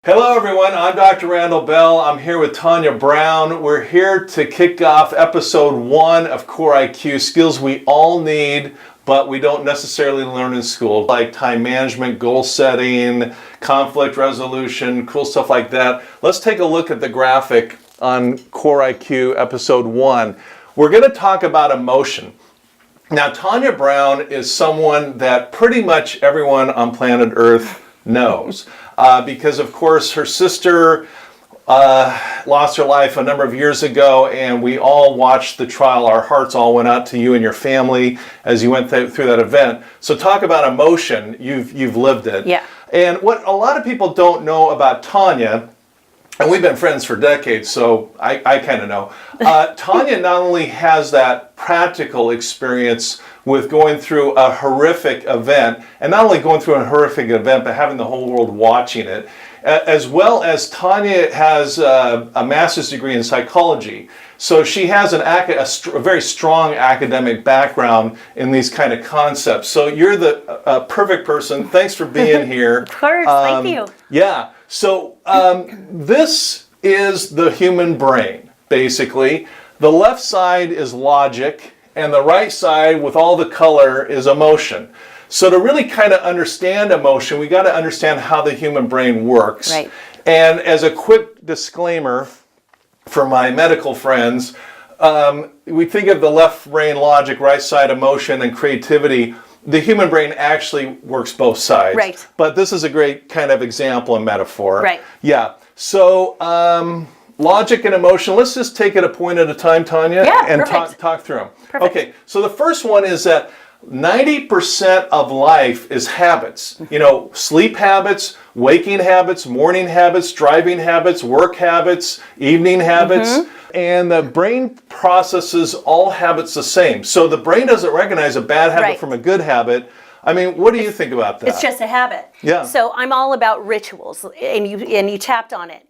Hello everyone, I'm Dr. Randall Bell. I'm here with Tanya Brown. We're here to kick off episode 1 of Core IQ, skills we all need, but we don't necessarily learn in school, like time management, goal setting, conflict resolution, cool stuff like that. Let's take a look at the graphic on Core IQ episode 1. We're going to talk about emotion. Now, Tanya Brown is someone that pretty much everyone on planet Earth knows. Because of course her sister lost her life a number of years ago, and we all watched the trial. Our hearts all went out to you and your family as you went through that event. So talk about emotion. You've lived it. Yeah. And what a lot of people don't know about Tanya, and we've been friends for decades, so I kind of know. Tanya not only has that practical experience with going through a horrific event, and not only going through a horrific event, but having the whole world watching it, as well as Tanya has a master's degree in psychology. So she has a very strong academic background in these kind of concepts. So you're the perfect person. Thanks for being here. Of course, thank you. Yeah. So this is the human brain, basically. The left side is logic, and the right side with all the color is emotion. So to really kind of understand emotion, we got to understand how the human brain works. Right. And as a quick disclaimer for my medical friends, we think of the left brain logic, right side emotion and creativity. The human brain actually works both sides. Right. But this is a great kind of example and metaphor. Right. Yeah. So logic and emotion, let's just take it a point at a time, Tanya, and talk through them. Perfect. Okay, so the first one is that 90% of life is habits. You know, sleep habits, waking habits, morning habits, driving habits, work habits, evening habits. Mm-hmm. And the brain processes all habits the same. So the brain doesn't recognize a bad habit from a good habit. I mean, what do you think about that? It's just a habit. Yeah. So I'm all about rituals, and you tapped on it.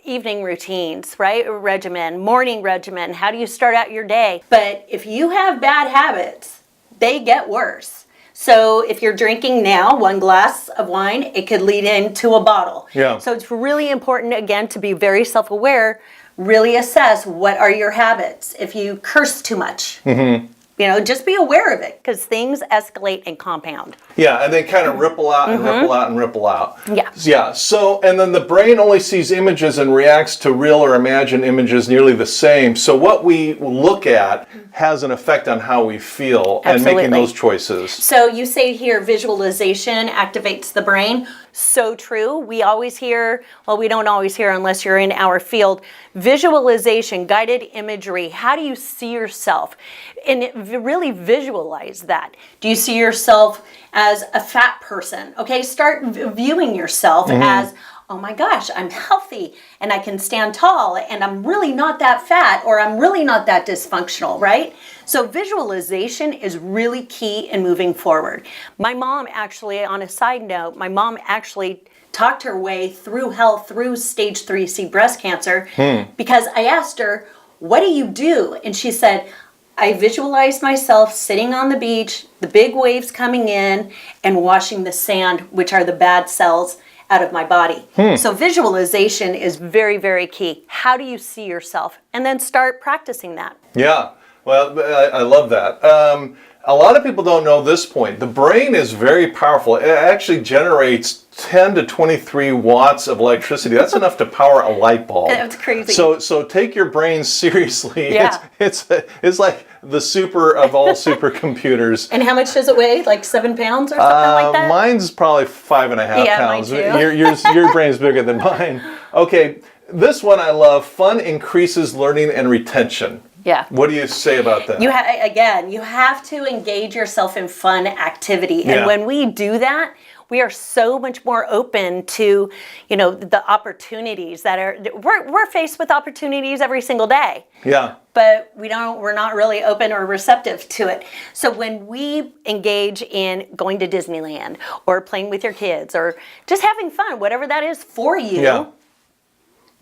Evening routines, right? Regimen, morning regimen. How do you start out your day? But if you have bad habits, they get worse. So if you're drinking now 1 glass of wine, it could lead into a bottle. Yeah. So it's really important, again, to be very self-aware, really assess what are your habits. If you curse too much, just be aware of it, because things escalate and compound. Yeah, and they kind of ripple out and ripple out and ripple out. Yeah. Yeah, so, and then the brain only sees images and reacts to real or imagined images nearly the same. So what we look at has an effect on how we feel and making those choices. So you say here visualization activates the brain. So true. We always hear, well, we don't always hear unless you're in our field, visualization, guided imagery. How do you see yourself? And really visualize that. Do you see yourself as a fat person? Okay, start viewing yourself as, oh my gosh, I'm healthy and I can stand tall and I'm really not that fat, or I'm really not that dysfunctional, right? So visualization is really key in moving forward. My mom actually, on a side note, talked her way through health, through stage 3C breast cancer, because I asked her, what do you do? And she said, I visualize myself sitting on the beach, the big waves coming in, and washing the sand, which are the bad cells, out of my body. So visualization is very, very key. How do you see yourself? And then start practicing that. Yeah, well, I love that. A lot of people don't know this point. The brain is very powerful. It actually generates 10 to 23 watts of electricity. That's enough to power a light bulb. That's crazy. So take your brain seriously. Yeah. It's like the super of all supercomputers. And how much does it weigh? Like 7 pounds or something like that? Mine's probably 5.5 pounds. Mine too. Your brain's bigger than mine. Okay, this one I love. Fun increases learning and retention. Yeah. What do you say about that? You have to engage yourself in fun activity. And when we do that, we are so much more open to, the opportunities we're faced with opportunities every single day. Yeah. But we're not really open or receptive to it. So when we engage in going to Disneyland or playing with your kids or just having fun, whatever that is for you,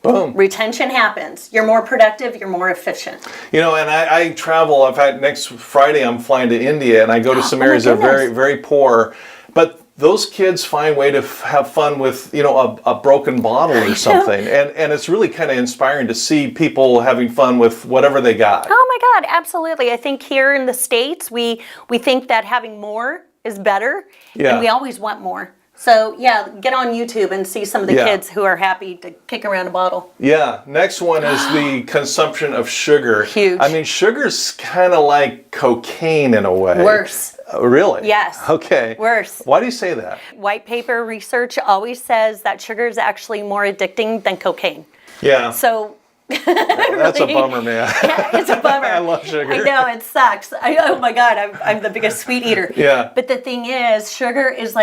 boom. Retention happens. You're more productive. You're more efficient. And I travel. In fact, next Friday I'm flying to India, and I go to some areas that are very, very poor. But those kids find way to have fun with, a broken bottle or something. And it's really kind of inspiring to see people having fun with whatever they got. Oh my God, absolutely. I think here in the States, we think that having more is better, and we always want more. So yeah, get on YouTube and see some of the kids who are happy to kick around a bottle. Yeah, next one is the consumption of sugar. Huge. I mean, sugar's kind of like cocaine in a way. Worse. Really? Yes. Okay. Worse. Why do you say that? White paper research always says that sugar is actually more addicting than cocaine. Yeah. So that's a bummer, man. Yeah, it's a bummer. I love sugar. I know, it sucks. Oh my God, I'm the biggest sweet eater. Yeah. But the thing is, sugar is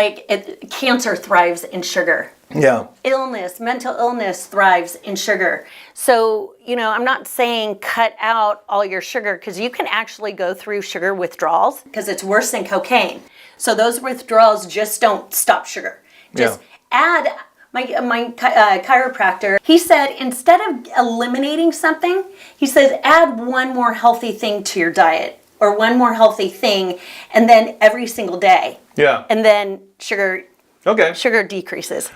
cancer thrives in sugar. Yeah. Mental illness thrives in sugar. So, I'm not saying cut out all your sugar, because you can actually go through sugar withdrawals, because it's worse than cocaine. So those withdrawals just don't stop sugar. Just add. My chiropractor, he said, instead of eliminating something, he says, add one more healthy thing to your diet, or one more healthy thing, and then every single day. Yeah. And then sugar decreases.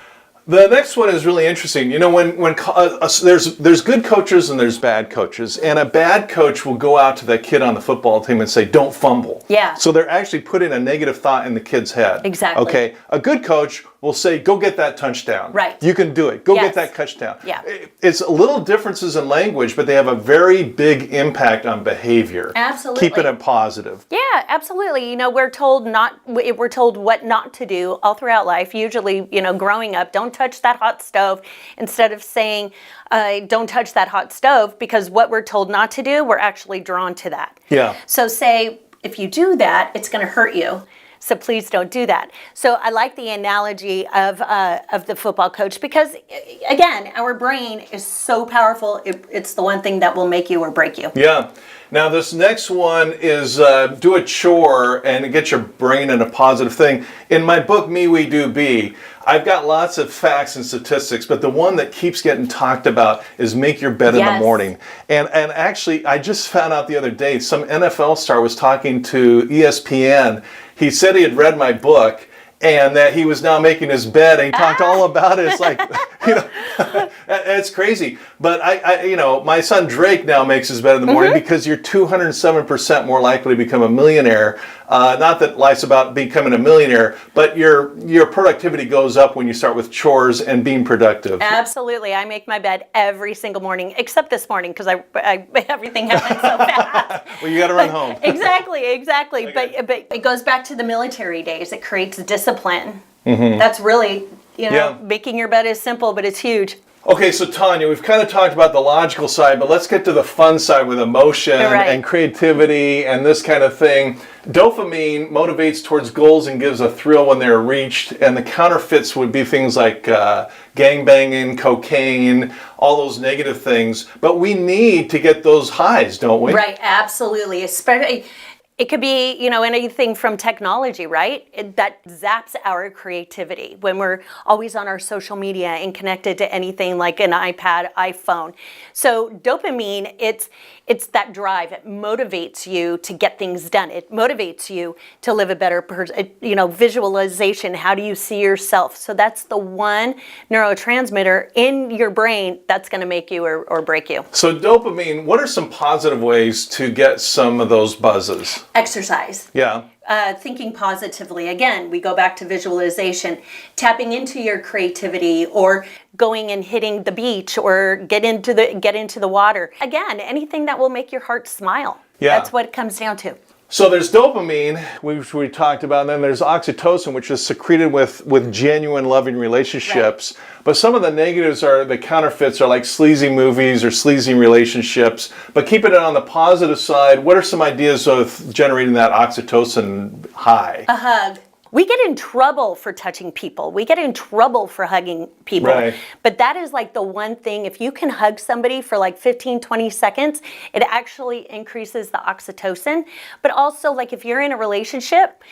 The next one is really interesting. When there's good coaches and there's bad coaches, and a bad coach will go out to that kid on the football team and say, "Don't fumble." Yeah. So they're actually putting a negative thought in the kid's head. Exactly. Okay. A good coach will say, "Go get that touchdown. Right. You can do it. Go Yes. get that touchdown." Yeah. It's little differences in language, but they have a very big impact on behavior. Absolutely. Keeping it positive. Yeah, absolutely. We're told what not to do all throughout life. Usually, growing up, don't touch that hot stove, instead of saying, don't touch that hot stove, because what we're told not to do, we're actually drawn to that. Yeah. So say, if you do that, it's going to hurt you. So please don't do that. So I like the analogy of the football coach, because, again, our brain is so powerful. It's the one thing that will make you or break you. Yeah. Now this next one is do a chore and get your brain in a positive thing. In my book, Me, We, Do, Be, I've got lots of facts and statistics, but the one that keeps getting talked about is make your bed in the morning. And actually, I just found out the other day, some NFL star was talking to ESPN. He said he had read my book and that he was now making his bed, and he talked all about it. It's like, it's crazy. But my son Drake now makes his bed in the morning because you're 207% more likely to become a millionaire. Not that life's about becoming a millionaire, but your productivity goes up when you start with chores and being productive. Absolutely. I make my bed every single morning, except this morning, because everything happened so fast. Well, you got to run home. Exactly. Okay. But it goes back to the military days. It creates discipline. That's really, making your bed is simple, but it's huge. Okay, so Tanya, we've kind of talked about the logical side, but let's get to the fun side with emotion and creativity and this kind of thing. Dopamine motivates towards goals and gives a thrill when they're reached, and the counterfeits would be things like gangbanging, cocaine, all those negative things. But we need to get those highs, don't we? Right, absolutely. Especially, it could be, anything from technology, right? That zaps our creativity when we're always on our social media and connected to anything like an iPad, iPhone. So dopamine, it's that drive. It motivates you to get things done. It motivates you to live a better visualization. How do you see yourself? So that's the one neurotransmitter in your brain that's going to make you or break you. So dopamine, what are some positive ways to get some of those buzzes? Exercise. Yeah. Thinking positively. Again, we go back to visualization, tapping into your creativity, or going and hitting the beach, or get into the water. Again, anything that will make your heart smile. Yeah. That's what it comes down to. So there's dopamine, which we talked about, and then there's oxytocin, which is secreted with genuine loving relationships. Right. But some of the negatives the counterfeits are like sleazy movies or sleazy relationships. But keeping it on the positive side, what are some ideas of generating that oxytocin high? A hug. We get in trouble for touching people. We get in trouble for hugging people. Right. But that is like the one thing, if you can hug somebody for like 15, 20 seconds, it actually increases the oxytocin. But also, like, if you're in a relationship,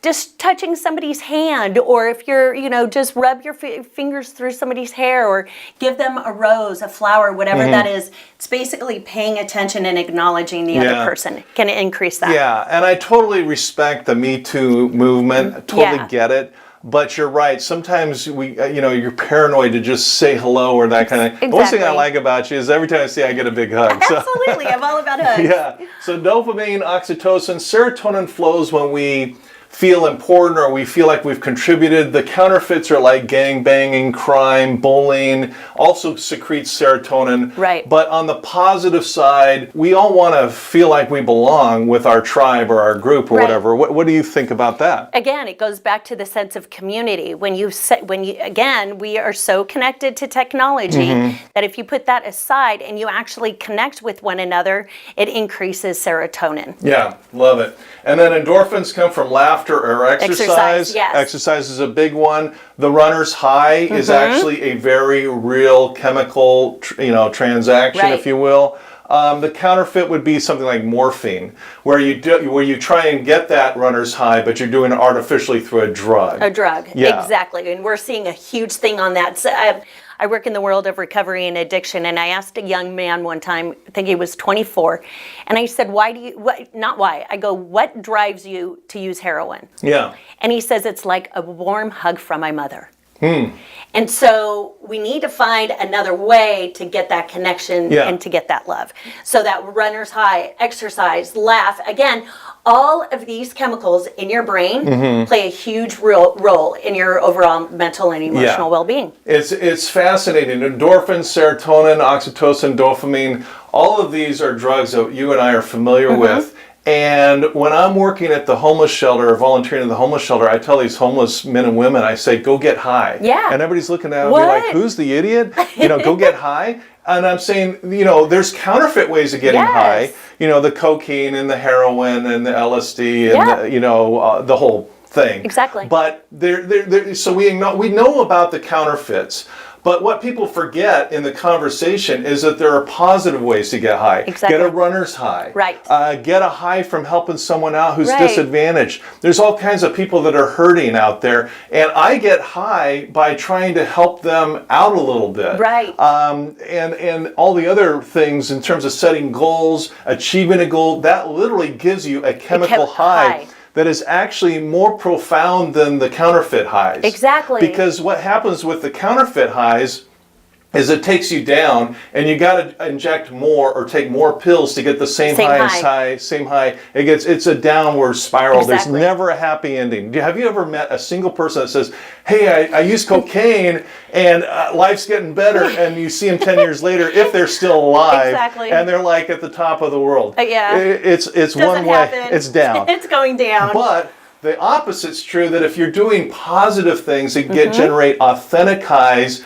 just touching somebody's hand, or if you're, just rub your fingers through somebody's hair, or give them a rose, a flower, whatever that is. It's basically paying attention and acknowledging the other person can increase that. Yeah, and I totally respect the Me Too movement. I totally get it. But you're right. Sometimes you're paranoid to just say hello or that kind of thing. The one thing I like about you is every time I see you, I get a big hug. Absolutely. I'm all about hugs. Yeah. So dopamine, oxytocin, serotonin flows when we feel important or we feel like we've contributed. The counterfeits are like gang banging, crime, bullying, also secretes serotonin. Right. But on the positive side, we all want to feel like we belong with our tribe or our group or whatever. What do you think about that? Again, it goes back to the sense of community. Again, we are so connected to technology that if you put that aside and you actually connect with one another, it increases serotonin. Yeah, love it. And then endorphins come from laughter or exercise. Yes. Exercise is a big one. The runner's high is actually a very real chemical, transaction, if you will. The counterfeit would be something like morphine, where you try and get that runner's high, but you're doing it artificially through a drug. A drug, Yeah. exactly. And we're seeing a huge thing on that. So I work in the world of recovery and addiction, and I asked a young man one time, I think he was 24, and I said, I go, what drives you to use heroin? Yeah. And he says, it's like a warm hug from my mother. And so we need to find another way to get that connection and to get that love. So that runner's high, exercise, laugh, again, all of these chemicals in your brain play a huge role in your overall mental and emotional well-being. It's fascinating. Endorphins, serotonin, oxytocin, dopamine, all of these are drugs that you and I are familiar with. And when I'm working at the homeless shelter or volunteering at the homeless shelter, I tell these homeless men and women, I say, go get high. Yeah. And everybody's looking at me like, who's the idiot? Go get high. And I'm saying, there's counterfeit ways of getting high. The cocaine and the heroin and the LSD and the whole thing. Exactly. But so we know about the counterfeits. But what people forget in the conversation is that there are positive ways to get high. Exactly. Get a runner's high. Right. Get a high from helping someone out who's disadvantaged. There's all kinds of people that are hurting out there. And I get high by trying to help them out a little bit. Right. And all the other things in terms of setting goals, achieving a goal, that literally gives you a chemical high that is actually more profound than the counterfeit highs. Exactly. Because what happens with the counterfeit highs is it takes you down, and you got to inject more or take more pills to get the same high. It's a downward spiral. Exactly. There's never a happy ending. Have you ever met a single person that says, hey, I use cocaine and life's getting better, and you see them 10 years later, if they're still alive, and they're like at the top of the world. It's one way. It's down. It's going down. But the opposite's true, that if you're doing positive things that generate authentic highs,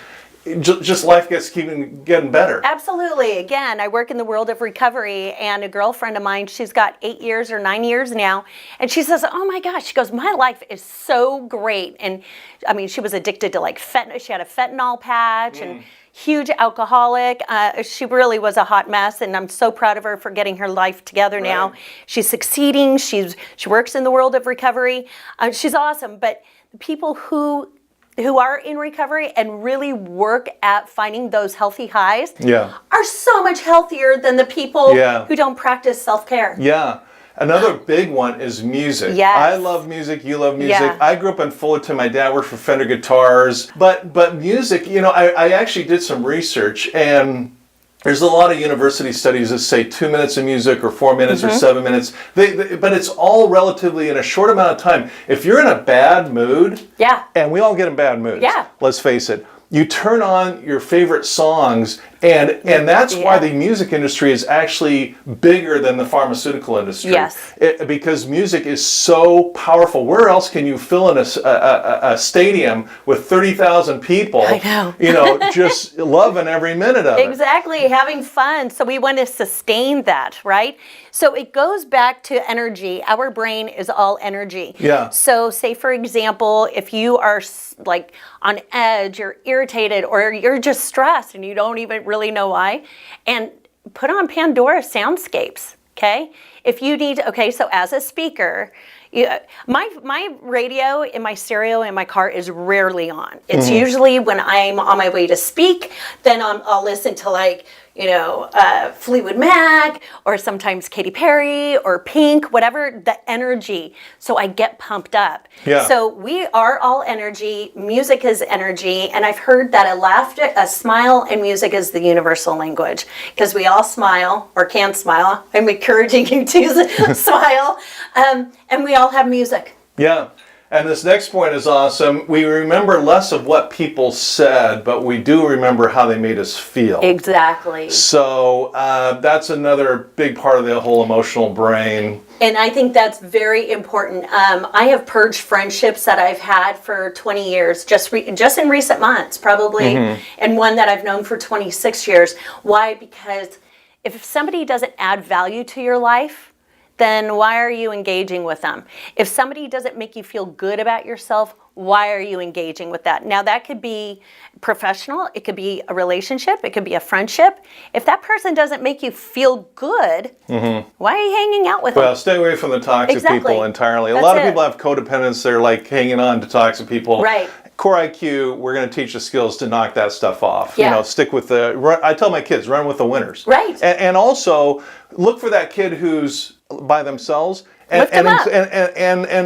just life keeping getting better. Absolutely. Again, I work in the world of recovery, and a girlfriend of mine, she's got 8 years or 9 years now, and she says, oh my gosh, she goes, my life is so great. And I mean, she was addicted to like fentanyl. She had a fentanyl patch and huge alcoholic. She really was a hot mess, and I'm so proud of her for getting her life together now. She's succeeding. She works in the world of recovery. She's awesome. But the people who are in recovery and really work at finding those healthy highs are so much healthier than the people who don't practice self-care. Yeah. Another big one is music. Yes. I love music. You love music. Yeah. I grew up in Fullerton. My dad worked for Fender Guitars. But music, I actually did some research, and there's a lot of university studies that say 2 minutes of music or 4 minutes or 7 minutes. But it's all relatively in a short amount of time. If you're in a bad mood, and we all get in bad moods, let's face it, you turn on your favorite songs, and that's why the music industry is actually bigger than the pharmaceutical industry. Yes. Because music is so powerful. Where else can you fill in a stadium with 30,000 people? I know. Just loving every minute of it. Exactly, having fun. So we want to sustain that, right? So it goes back to energy. Our brain is all energy. Yeah. So say, for example, if you are like on edge, you're irritated, or you're just stressed and you don't even really know why, and put on Pandora soundscapes, okay? If you need, so as a speaker, Yeah, my radio in my stereo in my car is rarely on. It's usually when I'm on my way to speak, then I'll listen to like, Fleetwood Mac or sometimes Katy Perry or Pink, whatever the energy. So I get pumped up. Yeah. So we are all energy. Music is energy. And I've heard that a smile and music is the universal language because we all smile or can smile. I'm encouraging you to smile. And we all have music. Yeah. And this next point is awesome. We remember less of what people said, but we do remember how they made us feel. Exactly. So that's another big part of the whole emotional brain. And I think that's very important. I have purged friendships that I've had for 20 years, just in recent months, probably, and one that I've known for 26 years. Why? Because if somebody doesn't add value to your life, then why are you engaging with them? If somebody doesn't make you feel good about yourself, why are you engaging with that? Now that could be professional, it could be a relationship, it could be a friendship. If that person doesn't make you feel good, why are you hanging out with them? Well, stay away from the toxic people entirely. A lot of people have codependence, they're like hanging on to toxic people. Right. Core IQ, we're going to teach the skills to knock that stuff off. Yeah. Stick with I tell my kids, run with the winners. Right. And also look for that kid who's by themselves and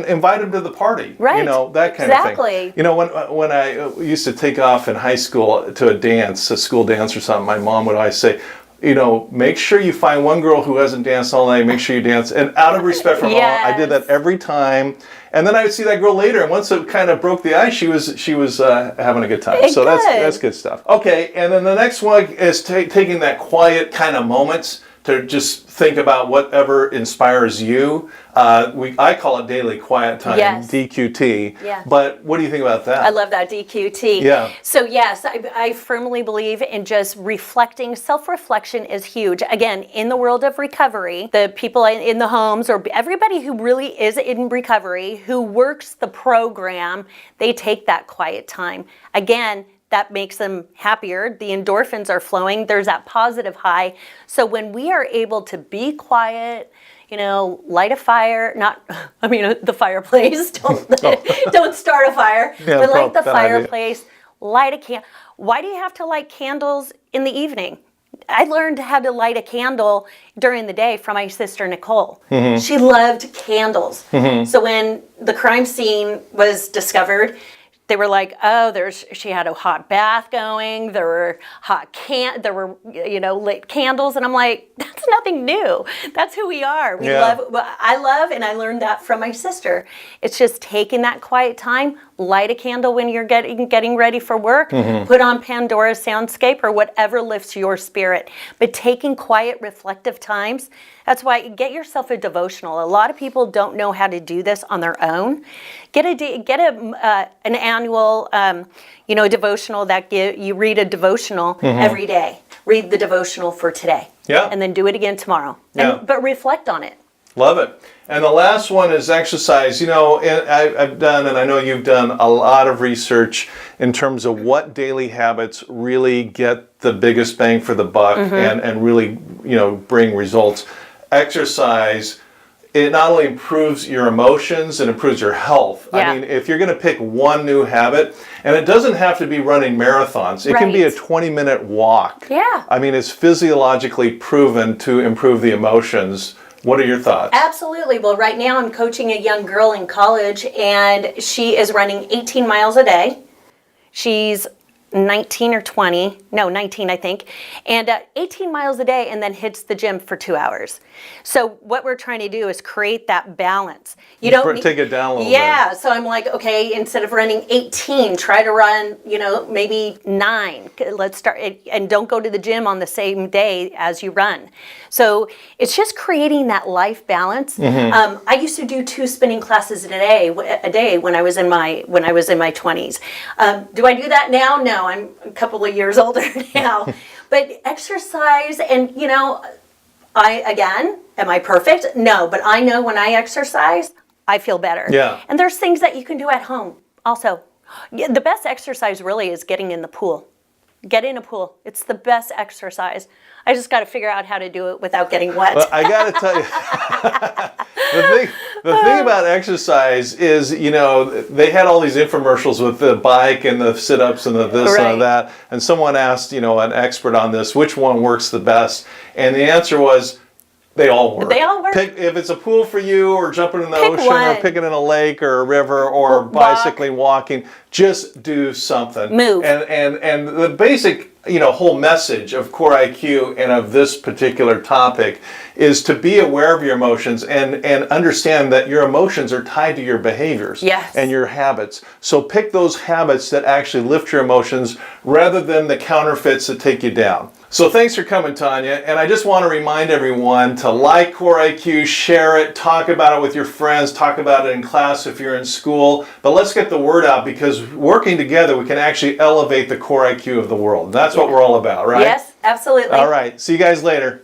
invite them to the party. Right. That kind of thing. When I used to take off in high school to a school dance or something, my mom would always say, make sure you find one girl who hasn't danced all night, make sure you dance. And out of respect for mom, I did that every time. And then I would see that girl later, and once it kind of broke the ice, she was having a good time. So that's good stuff. Okay, and then the next one is taking that quiet kind of moments to just think about whatever inspires you. I call it daily quiet time, DQT. Yeah. But what do you think about that? I love that, DQT. Yeah. So yes, I firmly believe in just reflecting. Self-reflection is huge. Again, in the world of recovery, the people in the homes or everybody who really is in recovery, who works the program, they take that quiet time. Again, that makes them happier. The endorphins are flowing. There's that positive high. So when we are able to be quiet, light a fire, the fireplace, don't start a fire, but light the fireplace, light a candle. Why do you have to light candles in the evening? I learned how to light a candle during the day from my sister, Nicole. She loved candles. So when the crime scene was discovered, they were like, she had a hot bath going. There were lit candles, and I'm like, that's nothing new. That's who we are. I love, and I learned that from my sister. It's just taking that quiet time, light a candle when you're getting ready for work, put on Pandora's soundscape or whatever lifts your spirit. But taking quiet, reflective times. That's why get yourself a devotional. A lot of people don't know how to do this on their own. Get an annual, devotional that you read a devotional every day. Read the devotional for today. Yeah. And then do it again tomorrow. Yeah. But reflect on it. Love it. And the last one is exercise. I've done, and I know you've done a lot of research in terms of what daily habits really get the biggest bang for the buck and really, bring results. Exercise, it not only improves your emotions, it improves your health. Yeah. I mean, if you're going to pick one new habit, and it doesn't have to be running marathons. It can be a 20-minute walk. Yeah. I mean, it's physiologically proven to improve the emotions. What are your thoughts? Absolutely. Well, right now I'm coaching a young girl in college, and she is running 18 miles a day. She's 19 or 20, no, 19, I think, and 18 miles a day, and then hits the gym for 2 hours. So what we're trying to do is create that balance. You don't take it down a little bit. Yeah, so I'm like, okay, instead of running 18, try to run, maybe 9. Let's start, and don't go to the gym on the same day as you run. So it's just creating that life balance. I used to do 2 spinning classes a day when I was in my 20s. Do I do that now? No, I'm a couple of years older now. But exercise, and am I perfect? No, but I know when I exercise, I feel better. Yeah. And there's things that you can do at home also. The best exercise really is getting in the pool. Get in a pool. It's the best exercise. I just got to figure out how to do it without getting wet. But I got to tell you, the thing about exercise is, they had all these infomercials with the bike and the sit-ups and the this Right. and that. And someone asked, an expert on this, which one works the best? And the answer was, they all work. They all work. If it's a pool for you, or jumping in the Pick ocean, one. or picking in a lake or a river, or Walk. bicycling, walking, just do something. Move. And the basic, whole message of Core IQ and of this particular topic is to be aware of your emotions and understand that your emotions are tied to your behaviors Yes. and your habits. So pick those habits that actually lift your emotions rather than the counterfeits that take you down. So thanks for coming, Tanya. And I just want to remind everyone to like Core IQ, share it, talk about it with your friends, talk about it in class if you're in school. But let's get the word out, because working together, we can actually elevate the Core IQ of the world. And that's what we're all about, right? Yes, absolutely. All right. See you guys later.